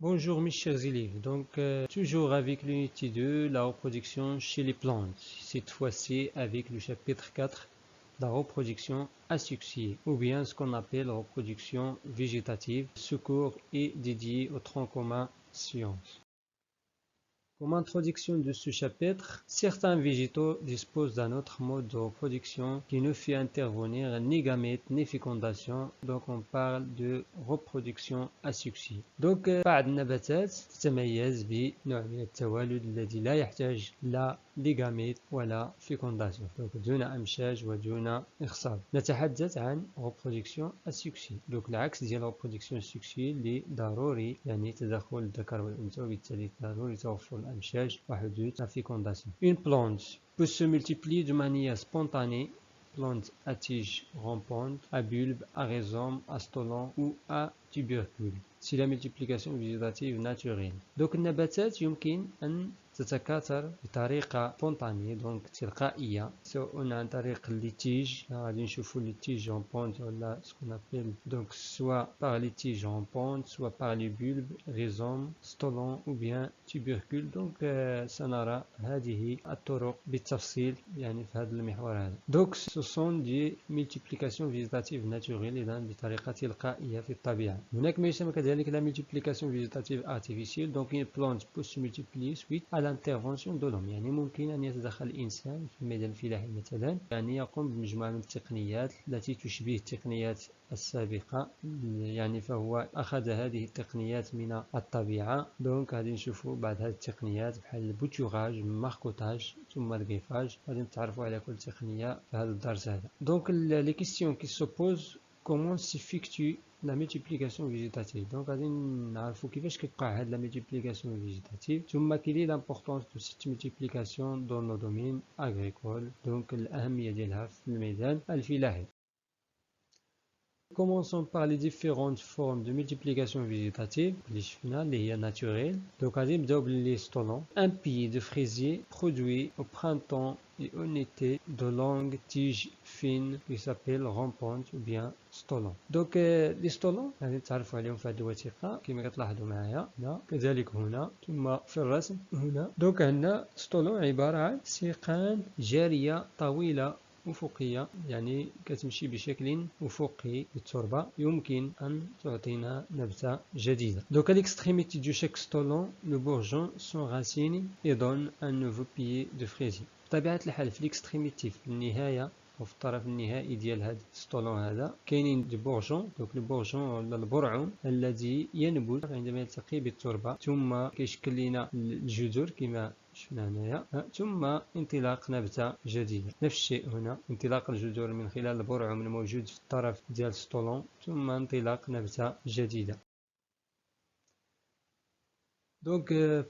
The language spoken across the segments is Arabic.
Bonjour mes chers élèves, toujours avec l'unité 2, la reproduction chez les plantes, cette fois-ci avec le chapitre 4, la reproduction à succès, ou bien ce qu'on appelle reproduction végétative. Ce cours est dédié au tronc commun sciences. Comme introduction de ce chapitre, certains végétaux disposent d'un autre mode de reproduction qui ne fait intervenir ni gamètes ni fécondation. Donc on parle de reproduction asexuée. بعض النباتات تتميز بنوع من التوالد الذي لا يحتاج لا لجاميت ولا fécondation. دون أمشاج ودون إخصاب. نتحدث عن reproduction asexuée. العكس ديال reproduction asexuée اللي ضروري يعني تدخل الذكر والأنثى وبالتالي ضروري توفر الأمشاج وحدوث la fécondation. Une plante peut se multiplier de manière spontanée. Plante à tige rampante, à bulbe, à rhizome, à stolon ou à tubercule. C'est la multiplication végétative naturelle. النباتات يمكن أن تتكاثر بطريقة سبونتانية تلقائية سواء عن طريق التيج غادي نشوفوا لي تيج رامبونت ولا سكون ابل سواء par les tiges rampantes soit par les bulbes rhizome stolon ou bien tubercule سنرى هذه الطرق بالتفصيل يعني في هذا المحور هذا ce sont des multiplications végétatives naturelles إذا بطريقة تلقائية في الطبيعة. هناك ما يسمى كذلك la multiplication végétative artificielle. Une plante peut se multiplier suite à l'intervention de l'homme. يعني ممكن أن يتدخل الإنسان في الميدان الفلاحي مثلا يعني يقوم بمجموعة من التقنيات التي تشبه التقنيات السابقة يعني فهو أخذ هذه التقنيات من الطبيعة. غادي نشوفوا بعض هذه التقنيات بحال البوتوغاج الماركوتاج ثم الغيفاج غادي نتعرفوا على كل تقنية في هذا الدرس هذا. les questions qui se posent comment s'effectue la multiplication végétative. غادي نعرفوا كيفاش كتوقع هاد la multiplication végétative ثم quelle est l'importance de cette multiplication dans nos domaines agricoles. الأهمية ديالها في الميدان الفلاحي. Commençons par les différentes formes de multiplication végétative اللي هي naturelle. غادي نبداو باللي stolon. Un pied de fraisier produit au printemps et en été de longues tiges fines qui s'appellent rampantes ou bien stolon. les stolons غادي نتعرفوا عليهم في هذه الوثيقة كما كتلاحظوا معايا هنا كذلك هنا ثم في الرسم هنا. عندنا stolon عبارة عن سيقان جارية طويلة أفقية يعني كتمشي بشكل أفقي بالتربة يمكن أن تعطينا نبتة جديدة. à l'extrémité de chaque stolon le bourgeon s'enracine et donne un nouveau pied de fraisier. بطبيعة الحال في l'extrémité في النهاية وفي الطرف النهائي ديال هذا السطولون هذا كاينين دي بورجون. البورجون ولا البرعم الذي ينبت عندما يلتقي بالتربة ثم كيشكل لنا الجذور كما شفنا هنايا ثم انطلاق نبتة جديدة. نفس الشيء هنا انطلاق الجذور من خلال البرعم الموجود في الطرف ديال السطولون ثم انطلاق نبتة جديدة.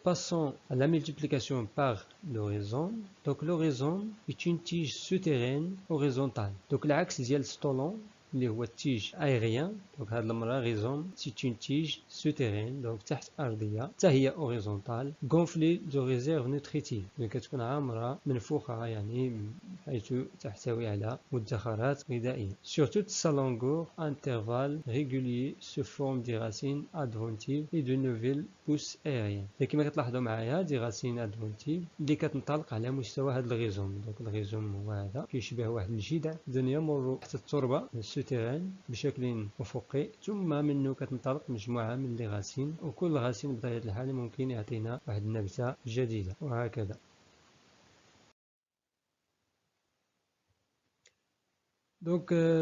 passons à la multiplication par le rhizome. le rhizome est une tige souterraine horizontale. العكس ديال السطولون اللي هو التيج aérien. هذه المرة rhizome c'est une tige souterraine تحت أرضية حتى هي horizontale gonflée de réserves nutritives. كتكون عامرة منفوخة يعني حيث تحتوي على مدخرات غذائية. Sur toute sa longueur, intervalles réguliers se forment des racines adventives et de nouvelles pousses aériennes. كما كتلاحظوا معايا دي راسين ادفونتيف اللي كتنطلق على مستوى هذا الغيزوم. الغيزوم هو هذا كيشبه واحد الجذع اذا يمر تحت التربة السوتيران بشكل افقي ثم منه كتنطلق مجموعة من لي غاسين وكل غاسين بطبيعة الحال ممكن يعطينا واحد النبتة جديدة وهكذا.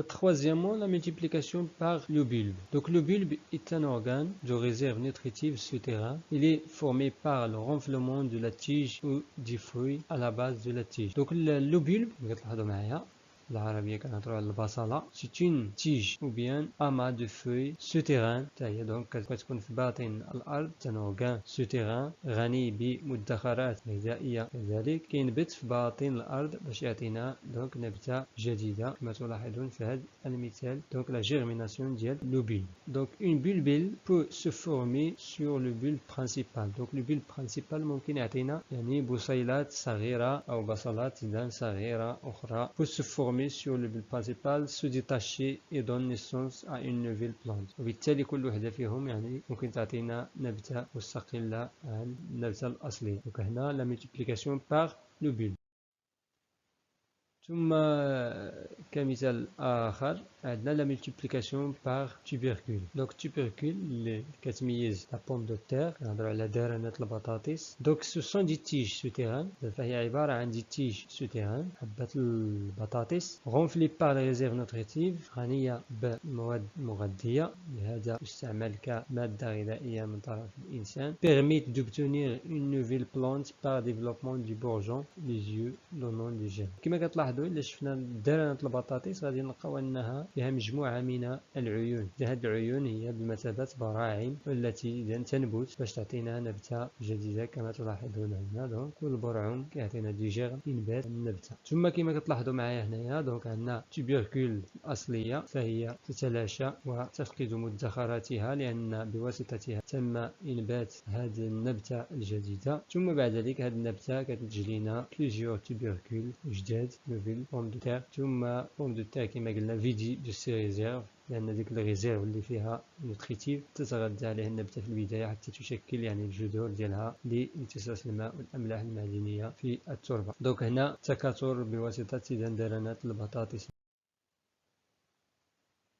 troisièmement, la multiplication par le bulbe. le bulbe est un organe de réserve nutritive souterrain. Il est formé par le renflement de la tige ou des fruits à la base de la tige. le bulbe بالعربية كنهضروا على البصلة c'est une tige ou bien amas de feuilles souterrain هي كتكون في باطن الأرض تنوغان souterrain غني بمدخرات غذائية كذلك كينبت في باطن الأرض باش يعطينا نبتة جديدة كما تلاحظون في هذا المثال la germination ديال le bulbe. une bulbule peut se former sur le bulbe principal. le bulbe principal ممكن يعطينا يعني بصيلات صغيرة أو بصلات صغيرة أخرى peut se former formé sur le bulbe principal se détacher et donne naissance à une nouvelle plante. وبالتالي كل وحدة فيهم يعني ممكن تعطينا نبتة مستقلة عن النبتة الأصلية. Donc هنا la multiplication par le bulbe. ثم كمثال آخر عندنا لا ملتيبليكاسيون باغ تيبركول. دونك تيبركول اللي كتميز لا بوم دو تير، كنهضروا على دارنات البطاطس. دونك سو سون دي تيج سوتيران، فهي عبارة عن دي تيج سوتيران، حبات البطاطس غونفلي باغ لي ريزيرف نوتريتيف، غنية بمواد مغذية، لهذا تستعمل كمادة غذائية من طرف الإنسان. permet d'obtenir une nouvelle plante par développement du bourgeon, les yeux, le nom du germe. كما كتلاحظوا إلا شفنا دارنات البطاطس غادي نلقاو أنها فيها مجموعة من العيون. هذه العيون هي بمثابة براعم والتي إذا تنبت باش تعطينا نبتة جديدة كما تلاحظون هنا. دونك كل برعم كيعطينا دي جيرم إنبات النبتة. ثم كما كتلاحظوا معايا هنايا دونك عندنا تيبركول الأصلية، فهي تتلاشى وتفقد مدخراتها لأن بواسطتها تم إنبات هذه النبتة الجديدة. ثم بعد ذلك هذه النبتة كتنتج لنا بليزيور تيبركول جداد نوفيل بوم دو تير. ثم بوم دو تير كما قلنا فيدي دو سي ريزيرف، لأن ديك الريزيرف اللي فيها نوتريتيف تتغذى عليه النبتة في البداية حتى تشكل يعني الجذور ديالها لامتصاص الماء والأملاح المعدنية في التربة. دونك هنا تكاثر بواسطة دندرنات البطاطس.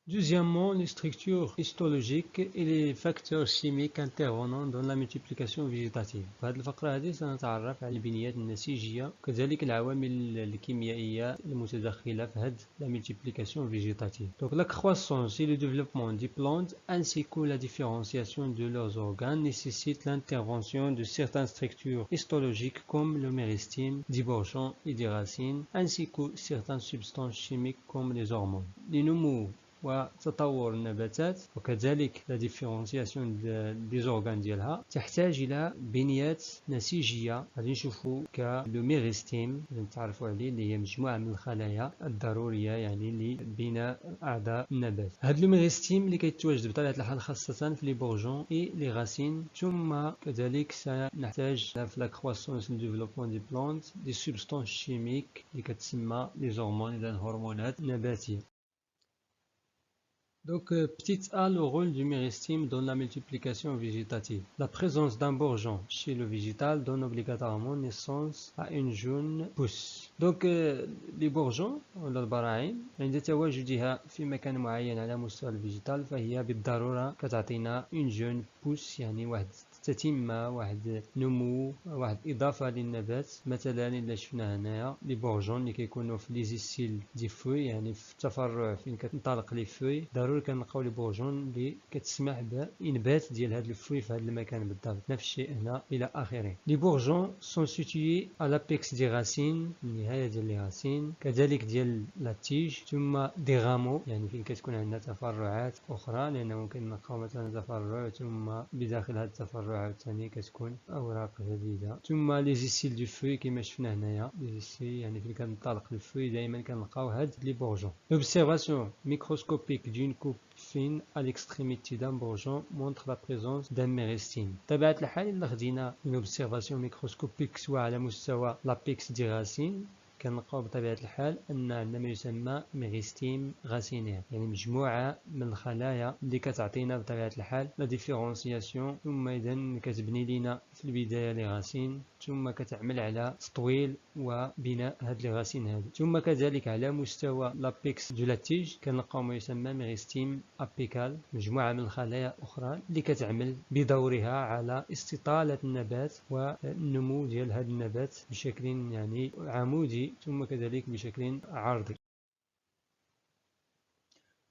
Deuxièmement, les structures histologiques et les facteurs chimiques intervenant dans la multiplication végétative. في هذه الفقرة هذه سنتعرف على البنيات النسيجية وكذلك العوامل الكيميائية المتدخلة في هذه la multiplication végétative. Donc la croissance et le développement des plantes ainsi que la différenciation de leurs organes nécessitent l'intervention de certaines structures histologiques comme le méristème, des bourgeons et des racines, ainsi que certaines substances chimiques comme les hormones. لنمو وتطور النباتات وكذلك لا ديفيرونسياسيون دي زورغان ديالها تحتاج الى بنيات نسيجيه غادي نشوفوا كلو ميريستيم اللي نتعرفوا عليه، اللي هي مجموعه من الخلايا الضروريه يعني لبناء اعضاء النبات. هذا لو ميريستيم اللي كيتواجد بطبيعه الحال خاصه في لي بورجون اي لي راسين. ثم كذلك سنحتاج في لا كرواسونس و ديفلوبمون دي بلانت دي سبستانس شيميك اللي كتسمى لي زورمون، اذا هرمونات نباتيه. Donc, petit a, le rôle du méristème dans la multiplication végétative. La présence d'un bourgeon chez le végétal donne obligatoirement naissance à une jeune pousse. Donc, les bourgeons ولا البراعم عند تواجدها في مكان معين على مستوى الفيجيتال فهي بالضرورة كتعطينا une jeune pousse، يعني واحد تتمة، واحد نمو، واحد إضافة للنبات. مثلا إلا شفنا هنايا لي بورجون اللي كيكونوا في لي زيسيل دي فوي، يعني في التفرع فين كتنطلق لي فوي، ضروري كنلقاو لي بورجون اللي كتسمح بإنبات ديال هاد الفوي في هاد المكان بالضبط. نفس الشيء هنا إلى آخره. لي بورجون سون سيتويي à l'apex دي راسين، النهاية ديال لي راسين، كذلك ديال لا تيج. ثم دي غامو، يعني فين كتكون عندنا تفرعات أخرى، لأن ممكن نلقاو مثلا تفرع ثم بداخل هاد التفرع عاوتاني كتكون أوراق جديدة. ثم لي زيسيل دو فوي كما شفنا هنايا، لي زيسيل يعني فين كنطلق الفوي دائما كنلقاو هاد لي بورجون. L'observation microscopique d'une coupe fine à l'extrémité d'un bourgeon montre la présence d'un méristème. بطبيعة الحال إلا خدينا une observation microscopique سواء على مستوى l'apex دي راسين كنلقاو بطبيعة الحال أن عندنا ما يسمى ميريستيم غاسينير، يعني مجموعة من الخلايا اللي كتعطينا بطبيعة الحال لا ديفيرونسياسيون. ثم إذا كتبني لينا في البداية لي غاسين، ثم كتعمل على تطويل وبناء هاد لي غاسين هادي. ثم كذلك على مستوى لابيكس دو لاتيج كنلقاو ما يسمى ميريستيم أبيكال، مجموعة من الخلايا أخرى اللي كتعمل بدورها على استطالة النبات والنمو ديال هاد النبات بشكل يعني عمودي ثم كذلك بشكل عرضي.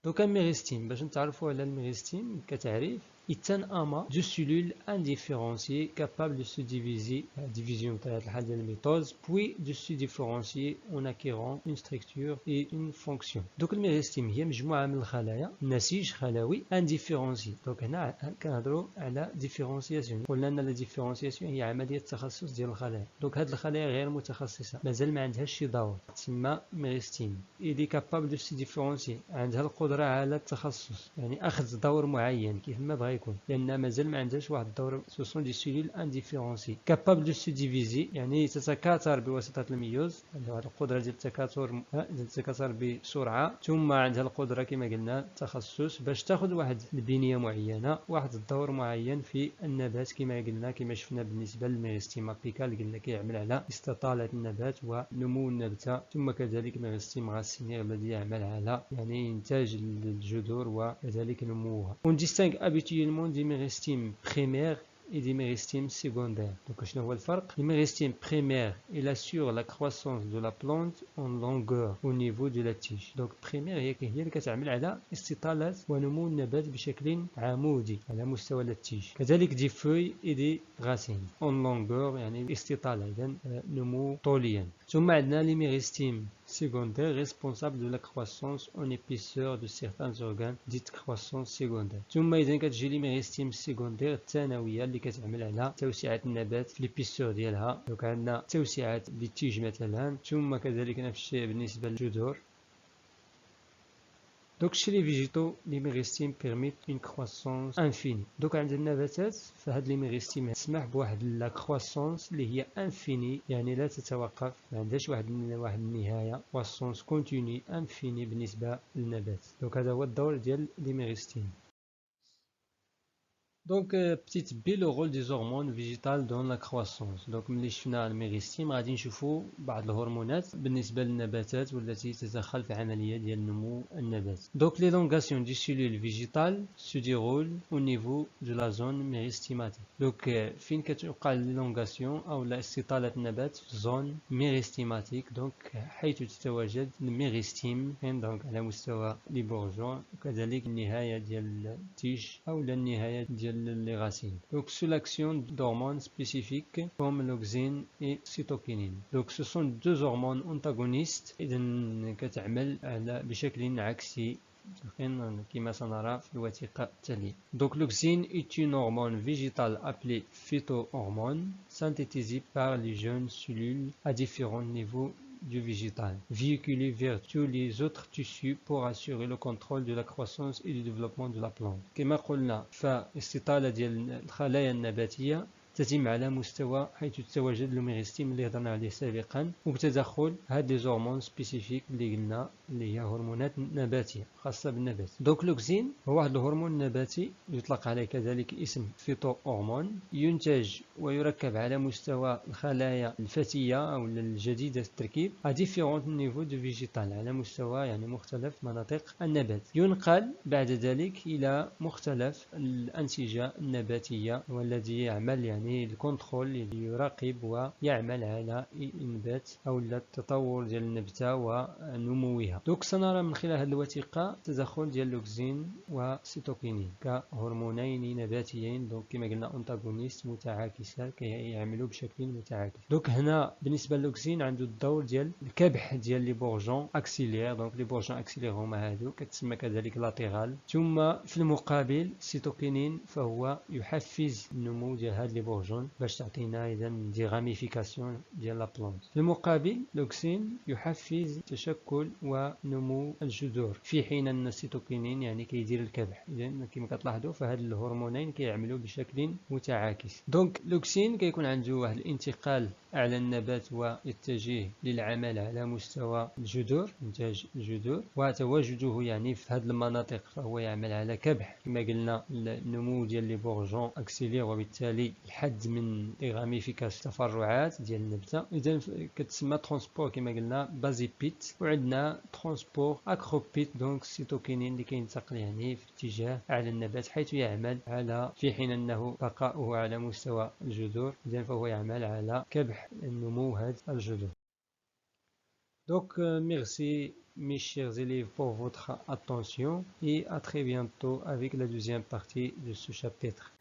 دوكا الميريستيم، باش نتعرفوا على الميريستيم كتعريف est un amas de cellules indifférenciées capables de se diviser, la division بطبيعة الحال ديال الميتوز, puis de se différencier en acquérant une structure et une fonction. دوك الميريستيم هي مجموعة من الخلايا، نسيج خلوي انديفيرونسي. دوك هنا كنهضروا على ديفيرونسياسيون، قلنا ان لا ديفيرونسياسيون هي عملية تخصص ديال الخلايا. دوك هاد الخلايا غير متخصصة، مازال ما عندهاش شي دور، تسمى ميريستيم. il est capable de se différencier، عندها القدرة القدرة على التخصص، يعني أخذ دور معين كيف ما بغى يكون، لأن مازال ما عندهاش واحد الدور. سو سون دي سيلول انديفيرونسي كابابل دو سو ديفيزي، يعني تتكاثر بواسطة الميوز، عندها واحد القدرة ديال التكاثر بسرعة، ثم عندها القدرة كما قلنا التخصص باش تاخذ واحد البنية معينة، واحد الدور معين في النبات كما قلنا، كما شفنا بالنسبة للميرستيم ابيكال قلنا كيعمل على استطالة النبات ونمو النبتة، ثم كذلك ميرستيم راسينير الذي يعمل على يعني إنتاج الجذور وكذلك نموها. On distingue habituellement des méristemes primaires et des méristemes secondaires. Donc, شنو هو الفرق؟ Les méristemes primaires, il assure la croissance de la plante en longueur au niveau de la tige. Donc, primaire هي اللي كتعمل على استطالة ونمو النبات بشكل عمودي على مستوى التيج. كذلك des feuilles et des racines en longueur، يعني استطالة، إذن نمو طوليا. ثم عندنا les méristemes secondaire responsable de la croissance en épaisseur de certains organes dite croissance secondaire. ثم إذا كتجي لي ميرستيم سيكوندير الثانوية اللي كتعمل على توسعة النبات في ليبيسور ديالها. دونك عندنا توسعة للتيج مثلا، ثم كذلك نفس الشيء بالنسبة للجذور. Donc chez les végétaux, les méristemes permettent une croissance infinie. Donc عند النباتات فهاد لي ميرستيم تسمح بواحد لا كرواسونس اللي هي انفيني، يعني لا تتوقف، ما عندهاش واحد النهاية، كرواسونس كونتيني انفيني بالنسبة للنبات. دونك هذا هو الدور ديال لي ميرستيم. Donc petit b le rôle des hormones végétales dans la croissance. Donc ملي شفنا الميرستيم غادي نشوفوا بعض الهرمونات بالنسبة للنباتات والتي تتدخل في عملية ديال نمو النبات. Donc l'élongation des cellules végétales se déroule au niveau de la zone méristématique. Donc فين كتوقع l'élongation أو استطالة النبات في زون ميرستيماتيك، donc حيث تتواجد الميرستيم donc على مستوى لي بورجون، وكذلك النهاية ديال التيج أو النهاية ديال les racines. Donc sous l'action d'hormones spécifiques comme l'auxine et cytokinine. Donc ce sont deux hormones antagonistes إذن كتعمل بشكل عكسي كما سنرى في الوثيقة التالية. Donc l'auxine est une hormone végétale appelée phytohormone synthétisée par les jeunes cellules à différents niveaux du végétal, véhiculé vers tous les autres tissus pour assurer le contrôle de la croissance et du développement de la plante. كما قلنا فاستطالة ديال الخلايا النباتية تتم على مستوى حيث تتواجد الميرستيم اللي هضرنا عليه سابقا، وبتدخل هاد لي هرمون سبيسيفيك اللي قلنا اللي هي هرمونات نباتيه خاصه بالنبات. دوك لوكسين هو واحد الهرمون نباتي يطلق عليه كذلك اسم فيتو هرمون، ينتج ويركب على مستوى الخلايا الفتيه او الجديده التركيب à différents niveaux de végétal، على مستوى يعني مختلف مناطق النبات. ينقل بعد ذلك الى مختلف الانسجه النباتيه والذي يعمل يعني الكنترول اللي يراقب ويعمل على الانبات او التطور ديال النبته ونموها. دوك سنرى من خلال هذه الوثيقه تدخل ديال لوكسين وسيتوكينين كهرمونين نباتيين، دونك كما قلنا انتاغونيست متعاكسه كيعملوا بشكل متعاكس. دوك هنا بالنسبه للوكسين عنده الدور ديال الكبح ديال لي بورجون اكسيليير، دونك لي بورجون اكسيليير هما هادو كتسمى كذلك لاتيرال. ثم في المقابل سيتوكينين فهو يحفز النمو ديال هاد لي بورجون باش تعطينا اذا دي راميفيكاسيون ديال لا بلانت. في المقابل لوكسين يحفز تشكل ونمو الجذور، في حين ان السيتوكينين يعني كيدير الكبح. اذا كما كتلاحظوا فهاد الهرمونين كيعملوا بشكل متعاكس. دونك لوكسين كيكون عنده واحد الانتقال على النبات ويتجه للعمل على مستوى الجذور، انتاج الجذور، وتواجده يعني في هذه المناطق فهو يعمل على كبح كما قلنا النمو ديال لي بورجون اكسيلير، وبالتالي الحد من راميفيكاس التفرعات ديال النبته. اذا كتسمى ترونسبور كما قلنا بازيبيت، وعندنا ترونسبور اكروبيت دونك سيتوكينين اللي كينتقل يعني في اتجاه على النبات حيث يعمل على، في حين انه بقاؤه على مستوى الجذور اذا فهو يعمل على كبح النمو هذه الجذور. Donc merci mes chers élèves pour votre attention et à très bientôt avec la deuxième partie de ce chapitre.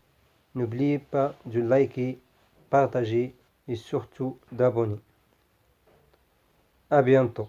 N'oubliez pas de liker, partager et surtout d'abonner. À bientôt.